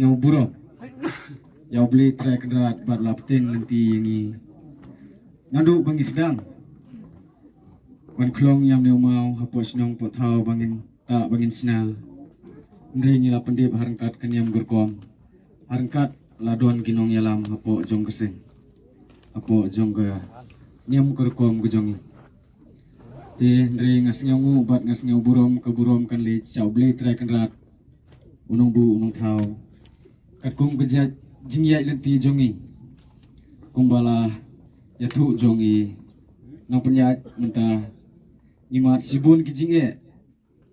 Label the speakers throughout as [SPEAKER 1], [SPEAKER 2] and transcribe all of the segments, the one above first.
[SPEAKER 1] ngau buruk. Ya beli trek rat bar laptin nanti ini. Nadu bangi sedang. Wan klong yang neu mau hapus nong pot thau bangin tak bangin sina. Ndri ni la pendip harangkat kenyam gurkom. Harangkat laduan ginong yalam hapo jong kesing. Hapo jong ke nyam gurkom gujongi. Ti ndri ngas ngu bat ngas ngau burom ke burom kan li chau beli trek rat. Unong bu unong thau. Kat kum kejat jingyai lenti jongi. Kumbala ya tu jongi. Nang penyat mentah nyimat sibun kijinge.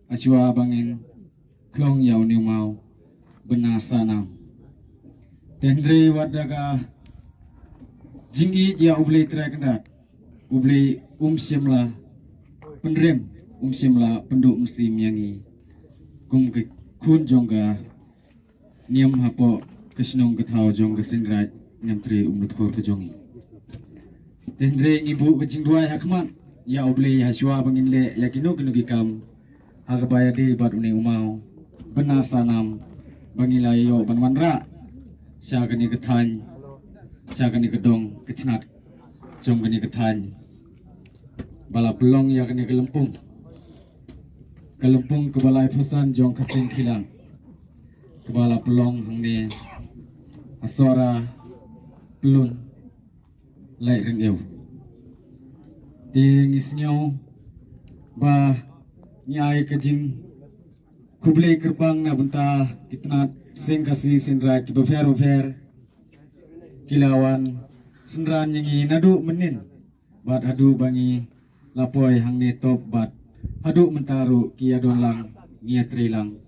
[SPEAKER 1] Aswa bangin klong yau ni mau benasana. Tendre wadaga jingi ya ubli terakendat. Ubli simla pendrem simla penduk musim yangi. Kum ke kun jongga niam hapo kesnong kethau jong kesindrat nyam tri umlut khor ke jongi. Tendre ngibu kecing duai hakmat ya ubli haswa bangin le yakinu kenu gikam hakabaya di bat uni umau benasanam bangilayo banwanra syakani kethan syakani kedong kecnat jong kani kethan bala pelong ya kani kelempung ke balai pesan jong kesing kilang kepala pelong hangni asora pelun lai ring eu tingis nyau ba nyai kejing kublai gerbang na benta kitnat sing kasih sindra ki befer kilawan sindran yangi nadu menin bat hadu bangi lapoi hangni top bat hadu mentaru ki adon lang nia trilang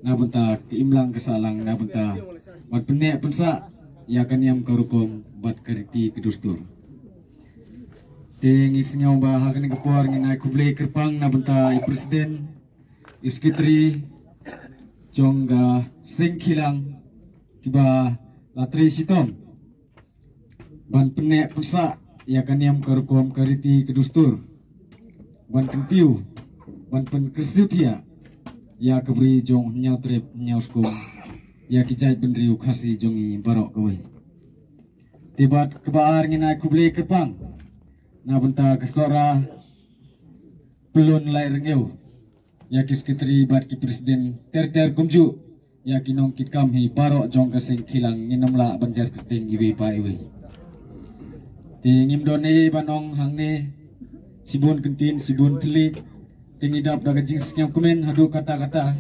[SPEAKER 1] na benta ki imlang kesalang na benta bat penek pensa ya kaniam karukom bat kariti kedustur tingis nyau ba hakni kepuar nginai kublai gerbang na benta i presiden iskitri jongga sing kilang tiba latri sitom ban penek pusa ya kaniam karukom kariti kedustur ban kentiu ban pen kersutia ya kebri jong nyau trip nyau skum ya kijai bendriu khasi jongi barok kowe tibat kebaar nginai kublai kepang na benta kesora pelun lai rengeu ya kiskitri bat ki presiden ter kumju ya kinong kitkam hi barok jong kasing kilang nginomla banjar keting iwi pa iwi ti ngimdone banong hangne sibun kentin sibun telit tingidap daga jing singam kumen hadu kata-kata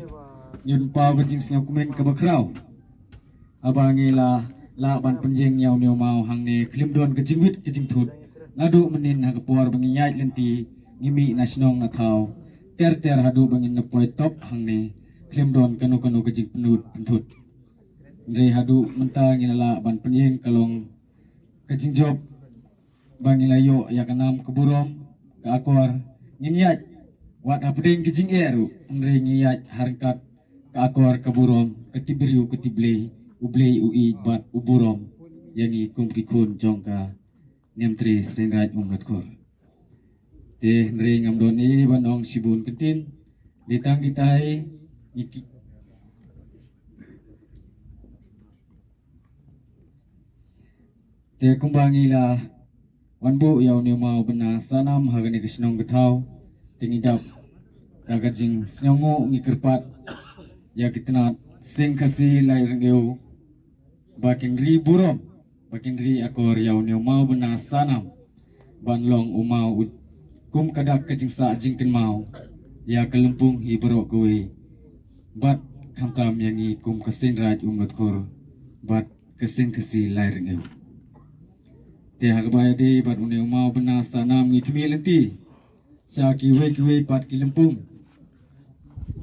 [SPEAKER 1] nyun pau ke jing singam kumen ke bakrau abangi la ban penjeng nyau nyau mau hangne klimdon ke jingwit ke jing thut nadu menin ha kepuar bangi yai lenti ngimi nasionong na thau ter hadu bangin nepoi top hangne klimdon kanu ke jing penut pentut ndre hadu mentang inala ban penjeng kalong ke jing job bangila yo ya kanam keburom ke akor nginiat wat apdeng ke jing eru ndre ngiyat harkat ke akor keburom ketibriu ketiblei ublei ui bat uburom yani kumkikun jongka nyamtri srenraj umrat khor te ndre ngamdon i banong sibun kentin ditang ditai iki te kumbangi la wanbu yau ni mau bena sanam hagani kesnong gethau tingidap dagajing snongo ngikerpat ya kitnat sing kasi lai rengeu bakin ri burom bakin ri akor yau ni mau bena sanam banlong umau kum kadak kejing sa jingken mau ya kelempung hi berok kowe bat khamtam yangi kum kesin raj umrat khor bat kesin kesi lai rengeu te hakbaya de bat uni umau bena sanam ngi kemi lenti sa kiwe pat kilempung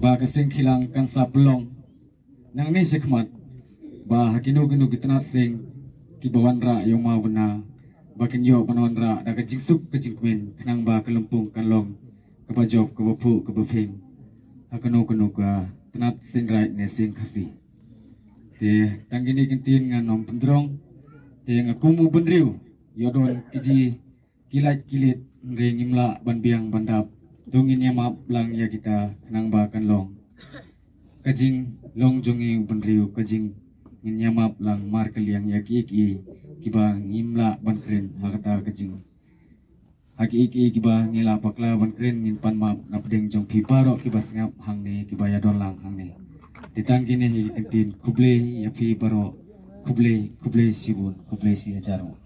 [SPEAKER 1] ba kesin khilang kan sa pelong nang ni sekmat ba hakinu genu kitnat sing ki bawanra yo mau bena bakin yo panonra daga jingsuk ke jingkmen kenang ba kelempung kanlong ke bajok ke bepu ke befing hakano ka tenat sing right ne sing kasi te tanggini kentin nganom pendrong te ngakumu bendriu yodon kiji kilat ngre ngimla banbiang bandap tungin ya map lang ya kita kenang ba kanlong kajing long jongi bendriu kajing ngin nyamap lang markel yang yaki kiba ngimla ban kren hakata kajing haki kiba ngila pakla ban kren ngin pan map napdeng jong piparo kiba singap hangne kiba ya don lang hangne ditang kini hi kentin kuble ya piparo kuble sibun kuble si jaro